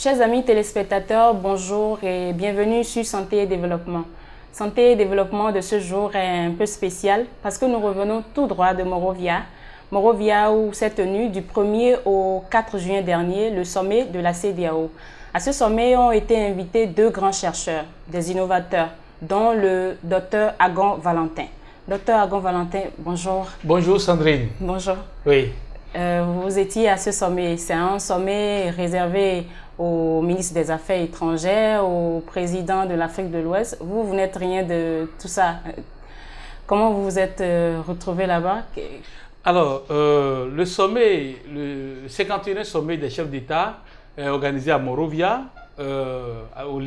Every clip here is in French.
Chers amis téléspectateurs, bonjour et bienvenue sur Santé et Développement. Santé et Développement de ce jour est un peu spécial parce que nous revenons tout droit de Monrovia. Monrovia où s'est tenu du 1er au 4 juin dernier le sommet de la CEDEAO. À ce sommet ont été invités deux grands chercheurs, des innovateurs, dont le docteur Agon Valentin. Docteur Agon Valentin, bonjour. Bonjour Sandrine. Bonjour. Oui. Vous étiez à ce sommet. C'est un sommet réservé au ministre des Affaires étrangères, au président de l'Afrique de l'Ouest. Vous n'êtes rien de tout ça. Comment vous vous êtes retrouvé là-bas? Alors, le sommet, le 51e sommet des chefs d'État est organisé à Monrovia, au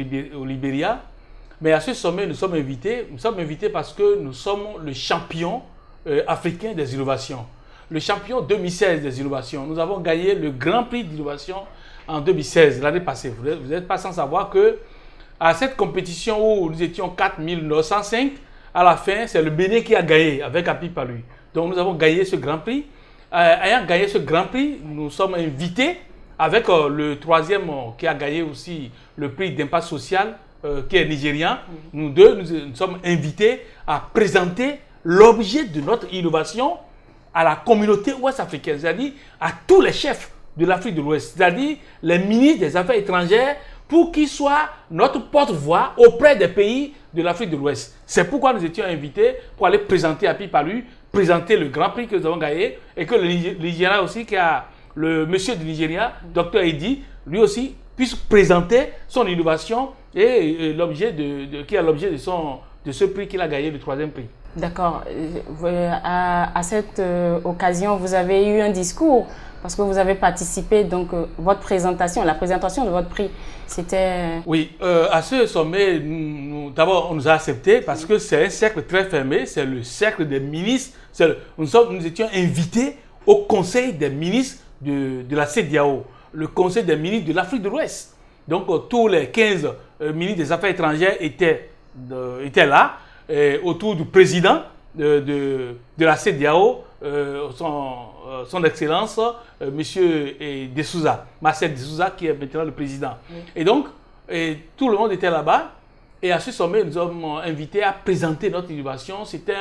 Libéria. Mais à ce sommet, nous sommes invités. Nous sommes invités parce que nous sommes le champion africain des innovations. Le champion 2016 des innovations. Nous avons gagné le Grand Prix d'innovation en 2016, l'année passée. Vous n'êtes pas sans savoir que à cette compétition où nous étions 4905, à la fin, c'est le Bénin qui a gagné avec Api Palui. Donc nous avons gagné ce Grand Prix. Ayant gagné ce Grand Prix, nous sommes invités avec le troisième qui a gagné aussi le prix d'impact social, qui est nigérian. Nous deux, nous sommes invités à présenter l'objet de notre innovation à la communauté ouest-africaine, c'est-à-dire à tous les chefs de l'Afrique de l'Ouest, c'est-à-dire les ministres des Affaires étrangères, pour qu'ils soient notre porte-voix auprès des pays de l'Afrique de l'Ouest. C'est pourquoi nous étions invités pour aller présenter à Pipalu, présenter le Grand Prix que nous avons gagné, et que le Nigeria aussi, qui a le monsieur du Nigeria, Dr Edi, lui aussi, puisse présenter son innovation et l'objet qui est l'objet de ce prix qu'il a gagné, le troisième prix. D'accord. À cette occasion, vous avez eu un discours parce que vous avez participé, donc votre présentation, la présentation de votre prix, c'était... Oui, à ce sommet, d'abord, on nous a acceptés parce que c'est un cercle très fermé, c'est le cercle des ministres. Nous étions invités au conseil des ministres de la CEDEAO, le conseil des ministres de l'Afrique de l'Ouest. Donc, tous les 15 ministres des Affaires étrangères étaient là. Autour du président de la CEDEAO, son Excellence, Monsieur De Souza, Marcel De Souza, qui est maintenant le président. Oui. Et donc, tout le monde était là-bas. Et à ce sommet, nous sommes invités à présenter notre innovation. C'était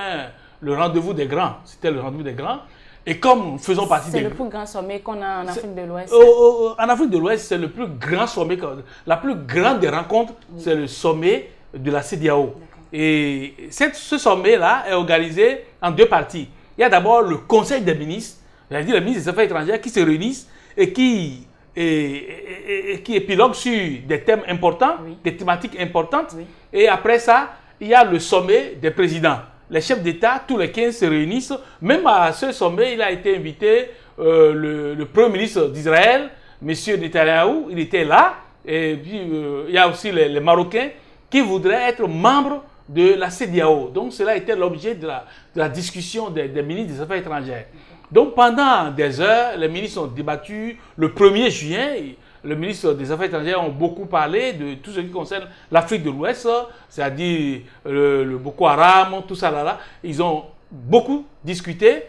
le rendez-vous des grands. C'était le rendez-vous des grands. Et comme nous faisons partie C'est le plus grand sommet qu'on a en Afrique de l'Ouest. En Afrique de l'Ouest, c'est le plus grand sommet. La plus grande des rencontres, oui, c'est le sommet de la CEDEAO. Et ce sommet-là est organisé en deux parties. Il y a d'abord le Conseil des ministres, c'est-à-dire les ministres des Affaires étrangères qui se réunissent et qui épiloguent sur des thèmes importants, oui, des thématiques importantes. Oui. Et après ça, il y a le sommet des présidents. Les chefs d'État, tous les 15 se réunissent. Même à ce sommet, il a été invité le Premier ministre d'Israël, M. Netanyahou, il était là. Et puis, il y a aussi les Marocains qui voudraient être membres de la CEDEAO. Donc, cela était l'objet de la discussion des ministres des Affaires étrangères. Donc, pendant des heures, les ministres ont débattu. Le 1er juin, le ministre des Affaires étrangères ont beaucoup parlé de tout ce qui concerne l'Afrique de l'Ouest, c'est-à-dire le Boko Haram, tout ça là. Ils ont beaucoup discuté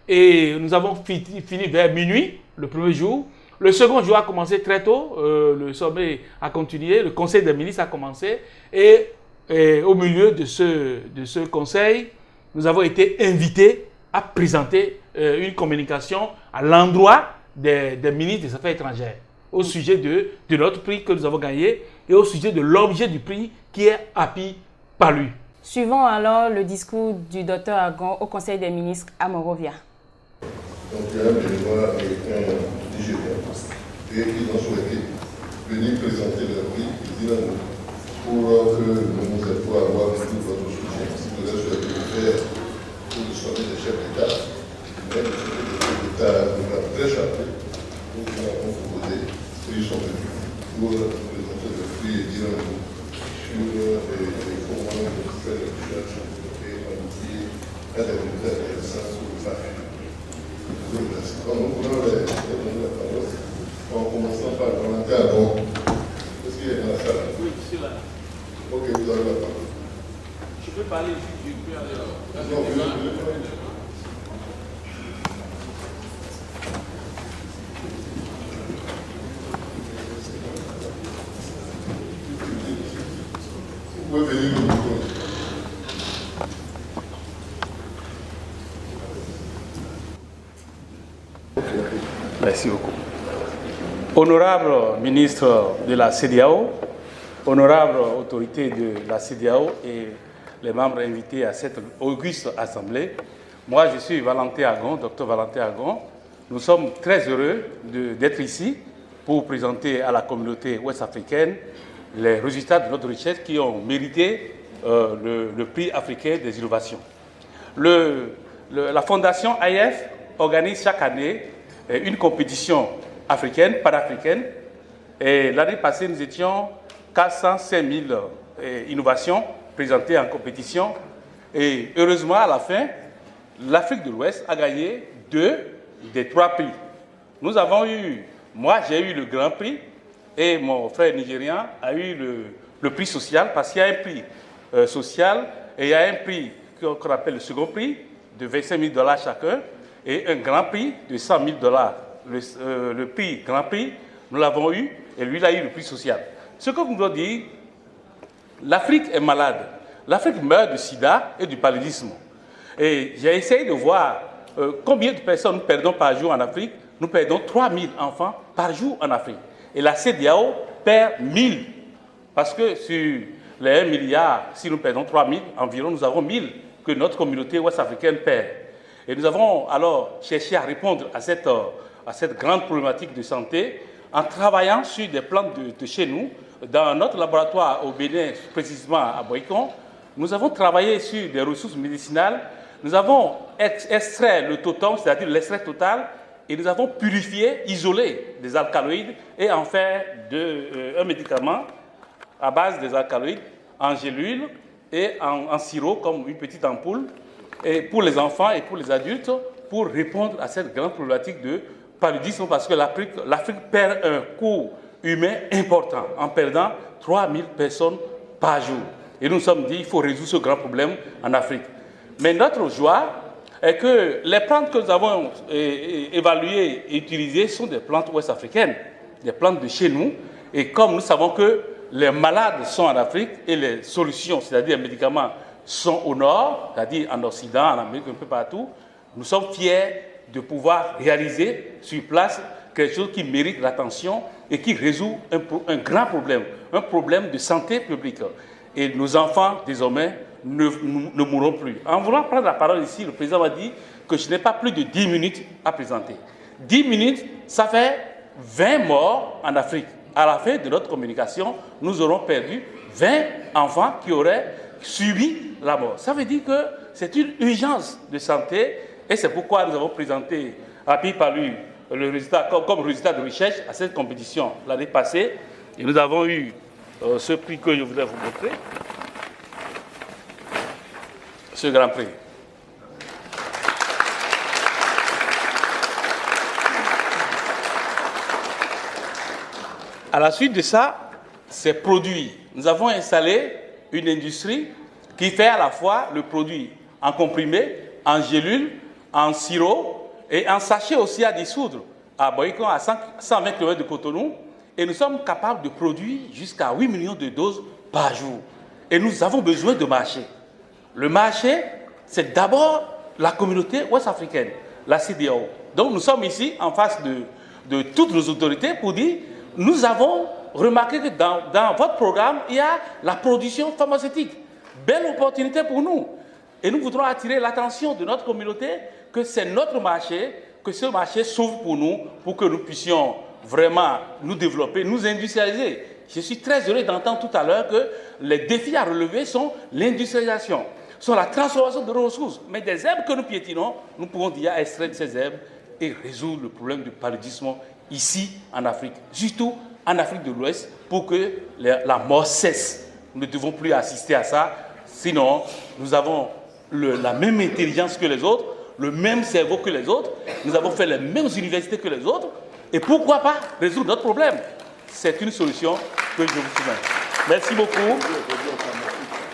et nous avons fini vers minuit, le premier jour. Le second jour a commencé très tôt, le sommet a continué, le conseil des ministres a commencé et au milieu de ce conseil, nous avons été invités à présenter une communication à l'endroit des ministres des Affaires étrangères au sujet de notre prix que nous avons gagné et au sujet de l'objet du prix qui est Api Palui. Suivons alors le discours du docteur Agon au conseil des ministres à Monrovia. Donc, il y a un Béninois et un Nigérien et ils ont souhaité venir présenter leur prix pour que nous aidions à avoir tout votre soutien. Si vous avez souhaité le faire pour le sommet des chefs d'État, mais le sommet des chefs d'État nous a très chargé, nous avons proposé, ils sont venus pour présenter le prix et dire un mot sur comment faire les recherches et aboutir à des résultats intéressants sur le marché. Nous prenons la parole en commençant par Valentin Agon. Est-ce qu'il est dans la salle? Oui, je suis là. Ok, vous avez la parole. Je peux parler, je peux aller là. Non, vous pouvez parler. Merci beaucoup. Honorable ministre de la CEDEAO, honorable autorité de la CEDEAO et les membres invités à cette auguste assemblée, moi je suis Valentin Agon, docteur Valentin Agon. Nous sommes très heureux d'être ici pour présenter à la communauté ouest-africaine les résultats de notre recherche qui ont mérité le prix africain des innovations. La fondation AIF organise chaque année une compétition africaine, panafricaine. Et l'année passée, nous étions 405 000 innovations présentées en compétition. Et heureusement, à la fin, l'Afrique de l'Ouest a gagné 2 des 3 prix. Nous avons eu, moi j'ai eu le grand prix et mon frère nigérian a eu le prix social, parce qu'il y a un prix social et il y a un prix qu'on appelle le second prix de 25 000 $ chacun et un grand prix de 100 000 $. Le prix grand prix, nous l'avons eu et lui il a eu le prix social. Ce que nous devons dire, l'Afrique est malade. L'Afrique meurt du sida et du paludisme. Et j'ai essayé de voir combien de personnes nous perdons par jour en Afrique. Nous perdons 3 000 enfants par jour en Afrique. Et la CEDEAO perd 1 000. Parce que sur les 1 milliard, si nous perdons 3 000, environ, nous avons 1 000 que notre communauté ouest-africaine perd. Et nous avons alors cherché à répondre à cette grande problématique de santé en travaillant sur des plantes de chez nous. Dans notre laboratoire au Bénin, précisément à Boïcon, nous avons travaillé sur des ressources médicinales. Nous avons extrait le totum, c'est-à-dire l'extrait total, et nous avons purifié, isolé des alcaloïdes et en fait un médicament à base des alcaloïdes en gélule et en sirop, comme une petite ampoule, et pour les enfants et pour les adultes, pour répondre à cette grande problématique de paludisme, parce que l'Afrique perd un coût humain important en perdant 3 000 personnes par jour. Et nous nous sommes dit qu'il faut résoudre ce grand problème en Afrique. Mais notre joie est que les plantes que nous avons évaluées et utilisées sont des plantes ouest-africaines, des plantes de chez nous. Et comme nous savons que les malades sont en Afrique et les solutions, c'est-à-dire les médicaments, sont au nord, c'est-à-dire en Occident, en Amérique, un peu partout, nous sommes fiers de pouvoir réaliser sur place quelque chose qui mérite l'attention et qui résout un grand problème, un problème de santé publique. Et nos enfants, désormais, ne mourront plus. En voulant prendre la parole ici, le président m'a dit que je n'ai pas plus de 10 minutes à présenter. 10 minutes, ça fait 20 morts en Afrique. À la fin de notre communication, nous aurons perdu 20 enfants qui auraient subi la mort. Ça veut dire que c'est une urgence de santé et c'est pourquoi nous avons présenté à Pays par lui le résultat, comme résultat de recherche à cette compétition l'année passée. Et nous avons eu ce prix que je voudrais vous montrer, ce grand prix. À la suite de ça, c'est produit. Nous avons installé une industrie qui fait à la fois le produit en comprimé, en gélule, en sirop et en sachet aussi à dissoudre à Boïcon, à 120 km de Cotonou. Et nous sommes capables de produire jusqu'à 8 millions de doses par jour. Et nous avons besoin de marché. Le marché, c'est d'abord la communauté ouest-africaine, la CEDEAO. Donc nous sommes ici en face de toutes nos autorités pour dire, nous avons remarqué que dans votre programme, il y a la production pharmaceutique. Belle opportunité pour nous. Et nous voudrons attirer l'attention de notre communauté que c'est notre marché, que ce marché s'ouvre pour nous, pour que nous puissions vraiment nous développer, nous industrialiser. Je suis très heureux d'entendre tout à l'heure que les défis à relever sont l'industrialisation, sont la transformation de nos ressources. Mais des herbes que nous piétinons, nous pouvons déjà extraire ces herbes et résoudre le problème du paludisme ici en Afrique, surtout en Afrique de l'Ouest, pour que la mort cesse. Nous ne devons plus assister à ça, sinon nous avons la même intelligence que les autres, le même cerveau que les autres, nous avons fait les mêmes universités que les autres, et pourquoi pas résoudre notre problème? C'est une solution que je vous soumets. Merci beaucoup.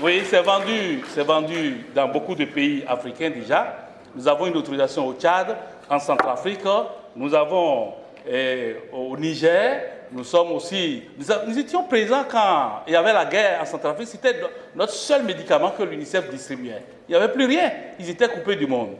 Oui, c'est vendu dans beaucoup de pays africains déjà. Nous avons une autorisation au Tchad, en Centrafrique, nous avons au Niger, nous étions présents quand il y avait la guerre en Centrafrique, c'était notre seul médicament que l'UNICEF distribuait. Il n'y avait plus rien, ils étaient coupés du monde.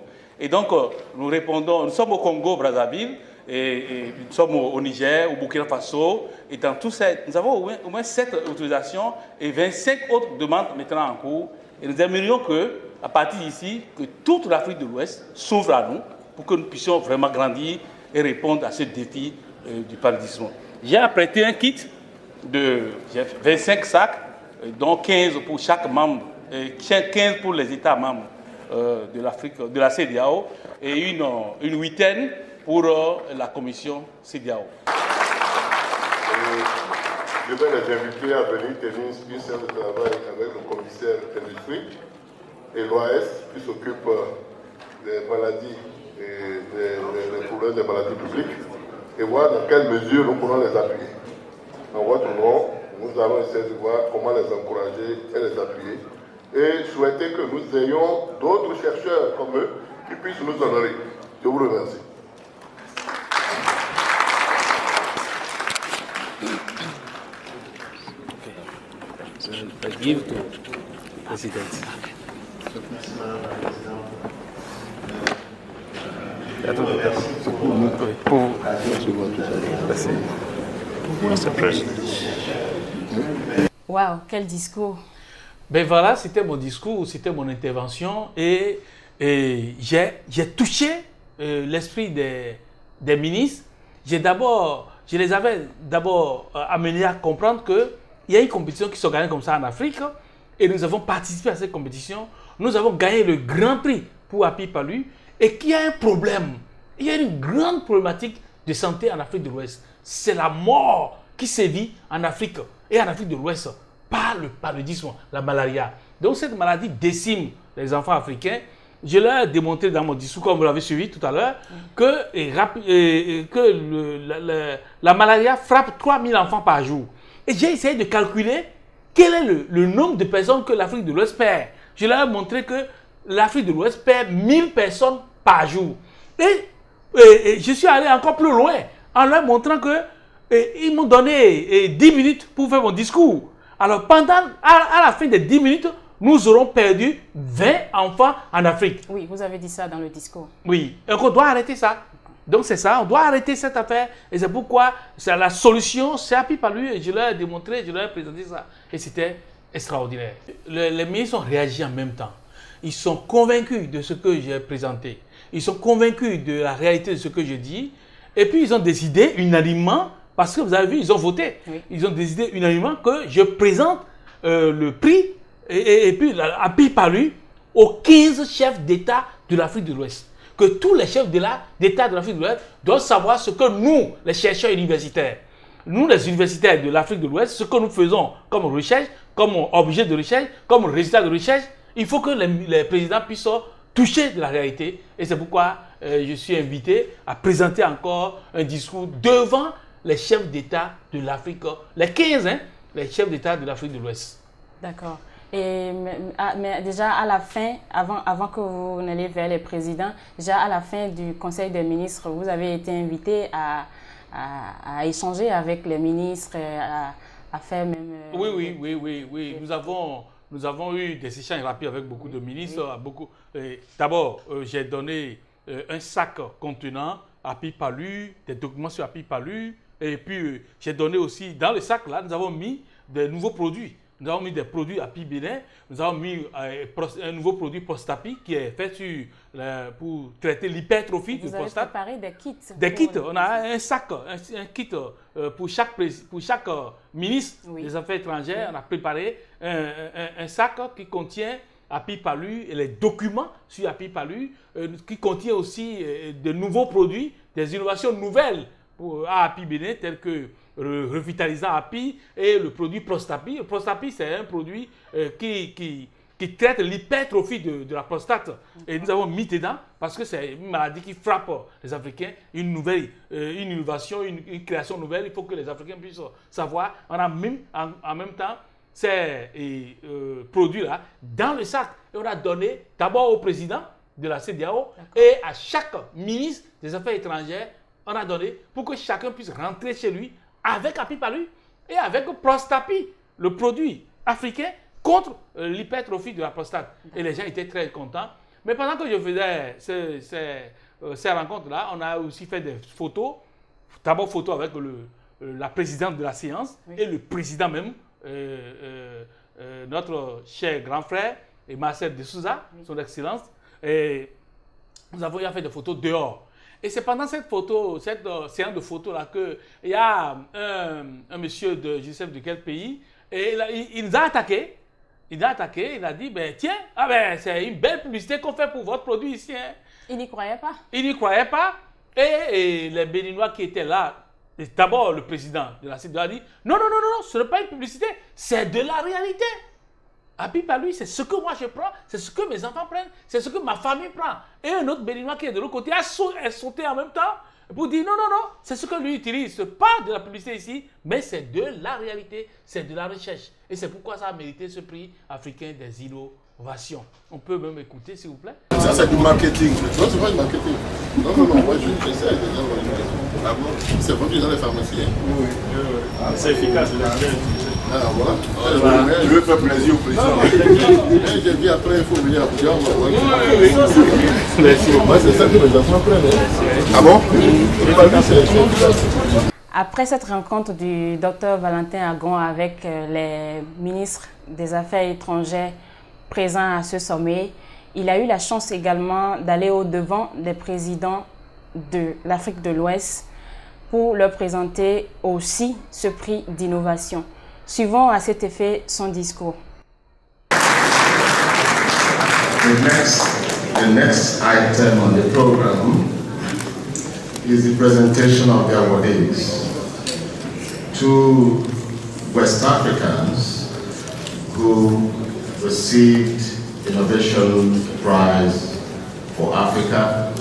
Et donc, nous sommes au Congo, Brazzaville, et nous sommes au Niger, au Burkina Faso, et dans tout ça, nous avons au moins 7 autorisations et 25 autres demandes maintenant en cours. Et nous aimerions que, à partir d'ici, que toute l'Afrique de l'Ouest s'ouvre à nous pour que nous puissions vraiment grandir et répondre à ce défi du paludisme. J'ai apprêté un kit de 25 sacs, dont 15 pour chaque membre, 15 pour les États membres de l'Afrique, de la CEDEAO, et une huitaine pour la commission CEDEAO. Je vais les inviter à venir tenir une séance de travail avec le commissaire industrie et l'OAS qui s'occupe des maladies et des problèmes des maladies publiques et voir dans quelle mesure nous pourrons les appuyer. En votre nom, nous allons essayer de voir comment les encourager et les appuyer et souhaiter que nous ayons d'autres chercheurs comme eux qui puissent nous honorer. Je vous remercie. I give to President. Waouh, quel discours! Ben voilà, c'était mon discours, c'était mon intervention et j'ai touché l'esprit des ministres. Je les avais d'abord amenés à comprendre qu'il y a une compétition qui s'organise comme ça en Afrique et nous avons participé à cette compétition. Nous avons gagné le grand prix pour Happy Palu et qu'il y a un problème. Il y a une grande problématique de santé en Afrique de l'Ouest. C'est la mort qui sévit en Afrique et en Afrique de l'Ouest par le paludisme, la malaria. Donc cette maladie décime les enfants africains. Je leur ai démontré dans mon discours, comme vous l'avez suivi tout à l'heure, que la malaria frappe 3000 enfants par jour. Et j'ai essayé de calculer quel est le nombre de personnes que l'Afrique de l'Ouest perd. Je leur ai montré que l'Afrique de l'Ouest perd 1000 personnes par jour. Et je suis allé encore plus loin en leur montrant qu'ils m'ont donné 10 minutes pour faire mon discours. Alors, à la fin des 10 minutes, nous aurons perdu 20 enfants en Afrique. Oui, vous avez dit ça dans le discours. Oui, donc on doit arrêter ça. Donc c'est ça, on doit arrêter cette affaire. Et c'est pourquoi la solution, c'est Happy Palu. Et je leur ai démontré, je leur ai présenté ça. Et c'était extraordinaire. Les ministres ont réagi en même temps. Ils sont convaincus de ce que j'ai présenté. Ils sont convaincus de la réalité de ce que je dis. Et puis ils ont décidé unanimement, parce que vous avez vu, ils ont voté. Oui. Ils ont décidé unanimement que je présente le prix et puis Happy Palu aux 15 chefs d'État de l'Afrique de l'Ouest. Que tous les chefs d'État de l'Afrique de l'Ouest doivent savoir ce que nous, les chercheurs universitaires, nous les universitaires de l'Afrique de l'Ouest, ce que nous faisons comme recherche, comme objet de recherche, comme résultat de recherche, il faut que les présidents puissent toucher de la réalité. Et c'est pourquoi je suis invité à présenter encore un discours devant les chefs d'État de l'Afrique, les 15, les chefs d'État de l'Afrique de l'Ouest. D'accord. Mais déjà à la fin, avant que vous n'alliez vers les présidents, déjà à la fin du Conseil des ministres, vous avez été invité à échanger avec les ministres, à faire même... Oui. Nous avons eu des échanges rapides avec beaucoup de ministres. Oui. D'abord, j'ai donné un sac contenant Happy Palu, des documents sur Happy Palu. Et puis, j'ai donné aussi, dans le sac là, nous avons mis des nouveaux produits. Nous avons mis des produits Happy Bénin. Nous avons mis un nouveau produit Prostapi qui est fait pour traiter l'hypertrophie du prostate. Vous avez préparé des kits. Des kits. On a un sac, un kit pour chaque ministre des Affaires étrangères. On a préparé un sac qui contient Happy Palu et les documents sur Happy Palu, qui contient aussi de nouveaux produits, des innovations nouvelles à Happy Bénin, tels que revitalisant Happy et le produit Prostapi. Le Prostapi, c'est un produit qui traite l'hypertrophie de la prostate. Et nous avons mis dedans parce que c'est une maladie qui frappe les Africains. Une innovation, une création nouvelle. Il faut que les Africains puissent savoir. On a même, en même temps ces produits-là dans le sac. Et on a donné d'abord au président de la CEDEAO et à chaque ministre des Affaires étrangères. On a donné pour que chacun puisse rentrer chez lui avec Happy Palu et avec Prostapi, le produit africain contre l'hypertrophie de la prostate. Et les gens étaient très contents. Mais pendant que je faisais ces rencontres-là, on a aussi fait des photos. D'abord, photo avec la présidente de la séance et le président même, notre cher grand frère, et Marcel de Souza, son excellence. Et nous avons fait des photos dehors. Et c'est pendant cette séance de photos-là qu'il y a un monsieur de, je ne sais de quel pays, et il nous a attaqué. Il a dit, ben, tiens, c'est une belle publicité qu'on fait pour votre produit ici. Hein. Il n'y croyait pas. Il n'y croyait pas. Et les Béninois qui étaient là, d'abord le président de la CEDEAO a dit, non, ce n'est pas une publicité, c'est de la réalité. Habib à lui, c'est ce que moi je prends, c'est ce que mes enfants prennent, c'est ce que ma famille prend. Et un autre Béninois qui est de l'autre côté a sauté en même temps pour dire non, c'est ce que lui utilise. Ce n'est pas de la publicité ici, mais c'est de la réalité, c'est de la recherche. Et c'est pourquoi ça a mérité ce prix africain des innovations. On peut même écouter, s'il vous plaît. Ça, c'est du marketing. Non, c'est pas du marketing. Non, moi j'essaie de dire. C'est vendu dans les pharmacies. Oui. C'est efficace. Ah, voilà. Je veux faire plaisir au président. J'ai dit après, il faut venir à Bouddha. C'est ça que mes enfants prennent. Ah bon? Après cette rencontre du Dr Valentin Agon avec les ministres des Affaires étrangères présents à ce sommet, il a eu la chance également d'aller au-devant des présidents de l'Afrique de l'Ouest pour leur présenter aussi ce prix d'innovation. Suivons à cet effet son discours. The next item on the program is the presentation of the awardees. Two West Africans who received Innovation Prize for Africa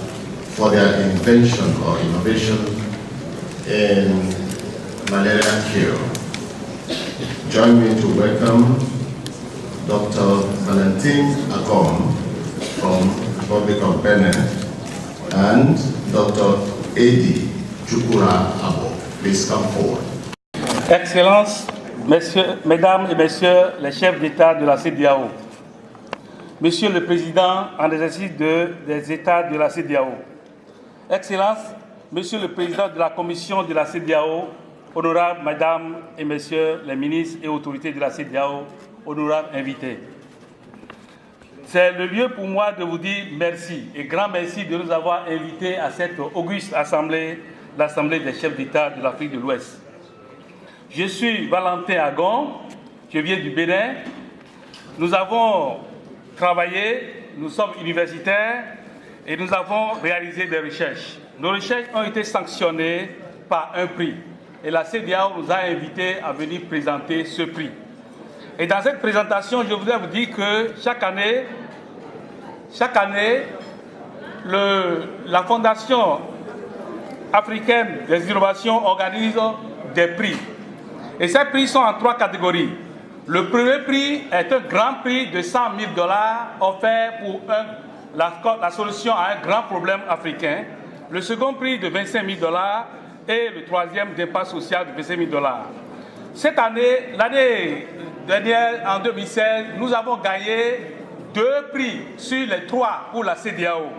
for their invention or innovation in malaria cure. Join me to welcome Dr. Valentin Agon from the Republic of Benin and Dr. Edi Chukura Abo. Please come forward. Excellences, Mesdames et Messieurs les chefs d'État de la CEDEAO, Monsieur le Président en exercice des États de la CEDEAO, Excellences, Monsieur le Président de la Commission de la CEDEAO, honorables Mesdames et Messieurs les ministres et autorités de la CEDEAO, honorables invités. C'est le lieu pour moi de vous dire merci et grand merci de nous avoir invités à cette auguste assemblée, l'Assemblée des chefs d'État de l'Afrique de l'Ouest. Je suis Valentin Agon, je viens du Bénin. Nous avons travaillé, nous sommes universitaires et nous avons réalisé des recherches. Nos recherches ont été sanctionnées par un prix et la CEDEAO nous a invités à venir présenter ce prix. Et dans cette présentation, je voudrais vous dire que chaque année, la Fondation africaine des innovations organise des prix. Et ces prix sont en 3 catégories. Le premier prix est un grand prix de 100 000 $ offert pour la solution à un grand problème africain. Le second prix de 25 000 $ et le troisième d'impact social de 25 000 $. Cette année, l'année dernière, en 2016, nous avons gagné 2 prix sur les 3 pour la CEDEAO.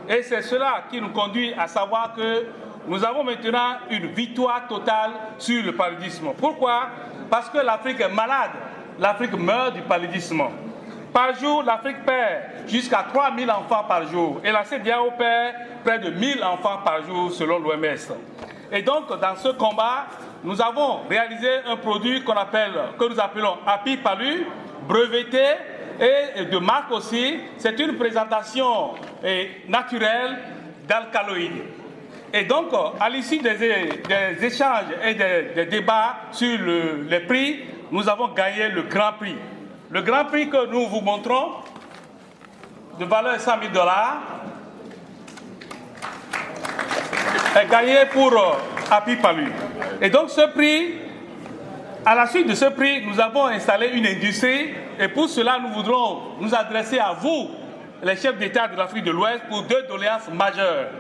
Et c'est cela qui nous conduit à savoir que nous avons maintenant une victoire totale sur le paludisme. Pourquoi? Parce que l'Afrique est malade. L'Afrique meurt du paludisme. Par jour, l'Afrique perd jusqu'à 3 000 enfants par jour. Et la CEDEAO perd près de 1 000 enfants par jour selon l'OMS. Et donc, dans ce combat, nous avons réalisé un produit que nous appelons Happy Palu, breveté et de marque aussi. C'est une présentation naturelle d'alcaloïdes. Et donc, à l'issue des échanges et des débats sur les prix, nous avons gagné le Grand Prix. Le Grand Prix que nous vous montrons, de valeur de 100 000 $, est gagné pour Happy Palu. Et donc, ce prix, à la suite de ce prix, nous avons installé une industrie. Et pour cela, nous voudrons nous adresser à vous, les chefs d'État de l'Afrique de l'Ouest, pour 2 doléances majeures.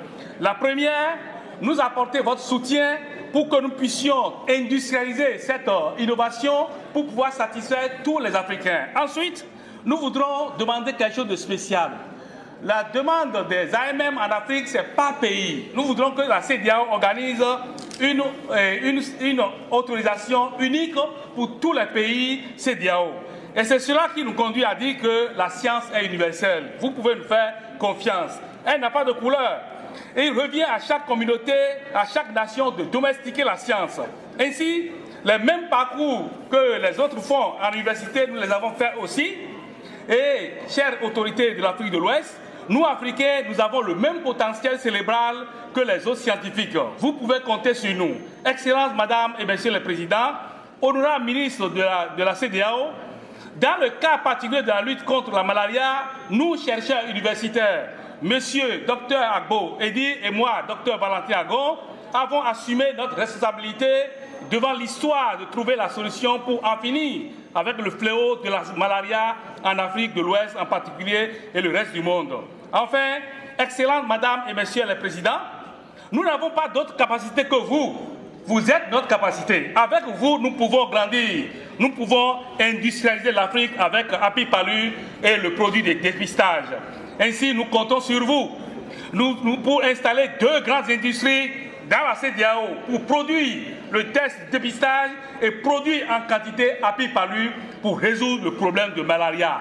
La première, nous apporter votre soutien pour que nous puissions industrialiser cette innovation pour pouvoir satisfaire tous les Africains. Ensuite, nous voudrons demander quelque chose de spécial. la demande des AMM en Afrique, c'est par pays. Nous voudrons que la CEDEAO organise une autorisation unique pour tous les pays CEDEAO. Et c'est cela qui nous conduit à dire que la science est universelle. Vous pouvez nous faire confiance. Elle n'a pas de couleur. Et il revient à chaque communauté, à chaque nation de domestiquer la science. Ainsi, les mêmes parcours que les autres font en université, nous les avons fait aussi. Et, chères autorités de l'Afrique de l'Ouest, nous, Africains, nous avons le même potentiel cérébral que les autres scientifiques. Vous pouvez compter sur nous. Excellences, Madame et Messieurs les Présidents, honorables ministres de la CEDEAO, dans le cas particulier de la lutte contre la malaria, nous, chercheurs universitaires, Monsieur Dr Agbo Edi et moi, Dr Valentin Agon, avons assumé notre responsabilité devant l'histoire de trouver la solution pour en finir avec le fléau de la malaria en Afrique de l'Ouest en particulier et le reste du monde. Enfin, Excellences Madame et Messieurs les Présidents, nous n'avons pas d'autre capacité que vous. Vous êtes notre capacité. Avec vous, nous pouvons grandir. Nous pouvons industrialiser l'Afrique avec Happy Palu et le produit de dépistage. Ainsi, nous comptons sur vous pour installer 2 grandes industries dans la CEDEAO pour produire le test de dépistage et produire en quantité Happy Palu pour résoudre le problème de malaria.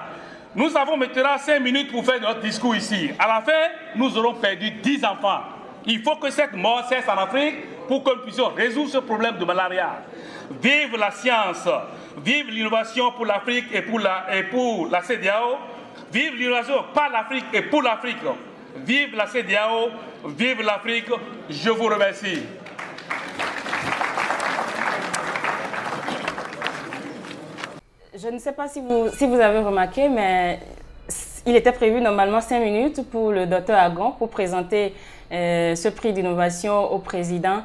Nous avons maintenant 5 minutes pour faire notre discours ici. À la fin, nous aurons perdu 10 enfants. Il faut que cette mort cesse en Afrique pour que nous puissions résoudre ce problème de malaria. Vive la science, vive l'innovation pour l'Afrique et pour la CEDEAO. Vive l'innovation par l'Afrique et pour l'Afrique. Vive la CEDEAO, vive l'Afrique. Je vous remercie. Je ne sais pas si vous avez remarqué, mais il était prévu normalement 5 minutes pour le Dr Agon pour présenter ce prix d'innovation au président.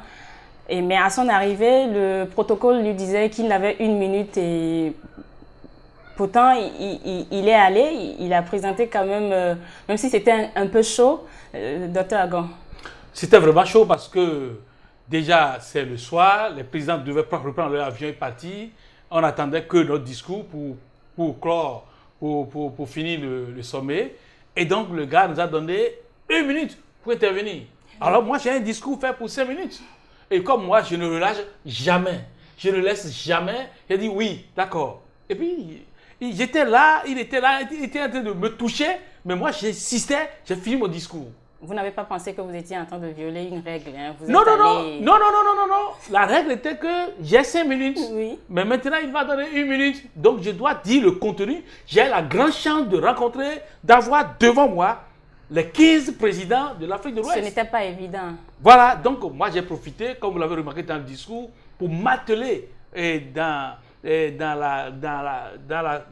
Mais à son arrivée, le protocole lui disait qu'il n'avait 1 minute et pourtant il est allé, il a présenté quand même, même si c'était un peu chaud, Dr Agon. C'était vraiment chaud parce que déjà c'est le soir, les présidents devaient reprendre leur avion et partir. On attendait que notre discours pour finir le sommet. Et donc le gars nous a donné 1 minute pour intervenir. Alors moi j'ai un discours fait pour 5 minutes. Et comme moi je ne relâche jamais, je ne laisse jamais, j'ai dit oui, d'accord. Et puis j'étais là, il était en train de me toucher, mais moi j'insistais, j'ai fini mon discours. Vous n'avez pas pensé que vous étiez en train de violer une règle, hein? Non. La règle était que j'ai 5 minutes. Oui. Mais maintenant, il va donner 1 minute. Donc, je dois dire le contenu. J'ai la grande chance de rencontrer, d'avoir devant moi les 15 présidents de l'Afrique de l'Ouest. Ce n'était pas évident. Voilà. Donc, moi, j'ai profité, comme vous l'avez remarqué dans le discours, pour m'atteler dans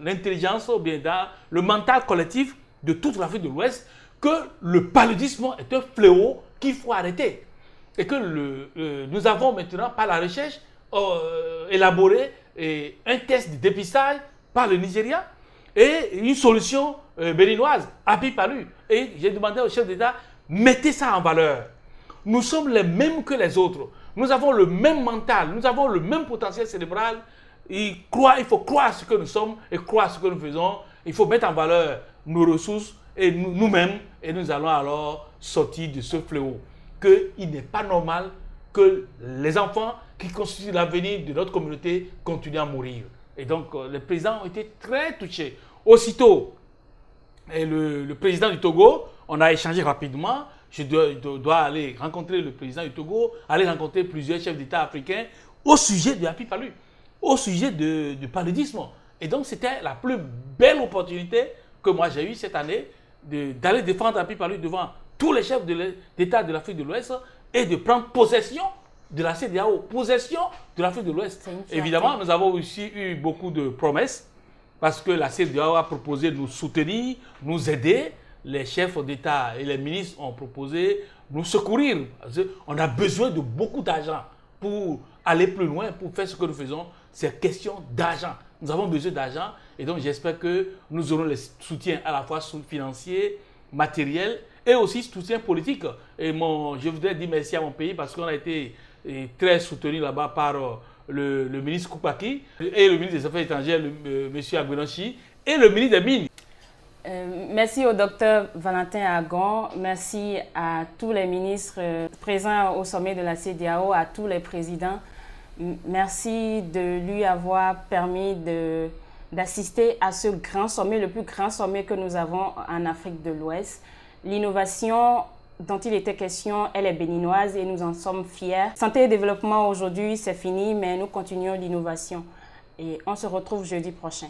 l'intelligence ou bien dans le mental collectif de toute l'Afrique de l'Ouest, que le paludisme est un fléau qu'il faut arrêter. Et que nous avons maintenant, par la recherche, élaboré un test de dépistage par le Nigeria et une solution béninoise, Happy Palu. Et j'ai demandé au chef d'État, mettez ça en valeur. Nous sommes les mêmes que les autres. Nous avons le même mental, nous avons le même potentiel cérébral. Il faut croire ce que nous sommes et croire ce que nous faisons. Il faut mettre en valeur nos ressources et nous-mêmes, et nous allons alors sortir de ce fléau. Qu'il n'est pas normal que les enfants qui constituent l'avenir de notre communauté continuent à mourir. Et donc, les présidents ont été très touchés. Aussitôt, le président du Togo, on a échangé rapidement. Je dois aller rencontrer le président du Togo, aller rencontrer plusieurs chefs d'État africains au sujet de Happy Palu, au sujet du paludisme. Et donc, c'était la plus belle opportunité que moi j'ai eue cette année d'aller défendre Happy Palu devant tous les chefs d'État de l'Afrique de l'Ouest et de prendre possession de la CEDEAO, possession de l'Afrique de l'Ouest. Évidemment, nous avons aussi eu beaucoup de promesses parce que la CEDEAO a proposé de nous soutenir, nous aider. Les chefs d'État et les ministres ont proposé de nous secourir. On a besoin de beaucoup d'argent pour aller plus loin, pour faire ce que nous faisons. C'est question d'argent. Nous avons besoin d'argent et donc j'espère que nous aurons le soutien à la fois financier, matériel et aussi soutien politique. Et je voudrais dire merci à mon pays parce qu'on a été très soutenu là-bas par le ministre Koupaki et le ministre des Affaires étrangères, M. Agbenonchi, et le ministre des Mines. Merci au docteur Valentin Agon, merci à tous les ministres présents au sommet de la CEDEAO, à tous les présidents. Merci de lui avoir permis d'assister à ce grand sommet, le plus grand sommet que nous avons en Afrique de l'Ouest. L'innovation dont il était question, elle est béninoise et nous en sommes fiers. Santé et développement aujourd'hui, c'est fini, mais nous continuons l'innovation. Et on se retrouve jeudi prochain.